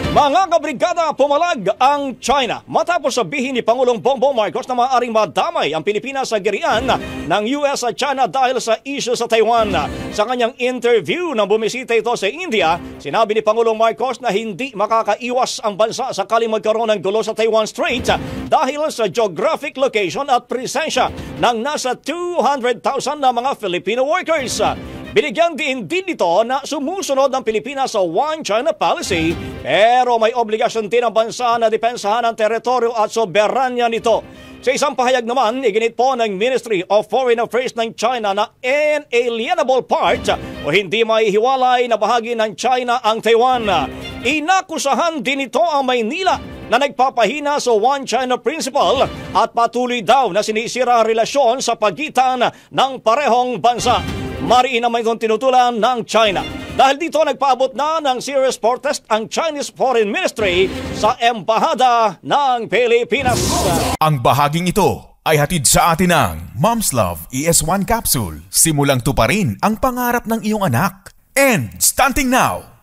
Mga kabrigada, pumalag ang China matapos sabihin ni Pangulong Bongbong Marcos na maaaring madamay ang Pilipinas sa girian ng US at China dahil sa issue sa Taiwan. Sa kanyang interview nang bumisita ito sa India, sinabi ni Pangulong Marcos na hindi makakaiwas ang bansa sakaling magkaroon ng gulo sa Taiwan Strait dahil sa geographic location at presensya ng nasa 200,000 na mga Filipino workers. Binigyan din nito na sumusunod ng Pilipinas sa One China Policy pero may obligasyon din ang bansa na depensahan ang teritoryo at soberanya nito. Sa isang pahayag naman, iginit po ng Ministry of Foreign Affairs ng China na inalienable part o hindi maihiwalay na bahagi ng China ang Taiwan. Inakusahan din ito ang Maynila na nagpapahina sa One China Principle at patuloy daw na sinisira ang relasyon sa pagitan ng parehong bansa. Mariin naman itong tinutulan ng China. Dahil dito nagpaabot na ng serious protest ang Chinese Foreign Ministry sa Embahada ng Pilipinas. Ang bahaging ito ay hatid sa atin ng Mom's Love ES1 Capsule. Simulang tuparin ang pangarap ng iyong anak. And stunting now!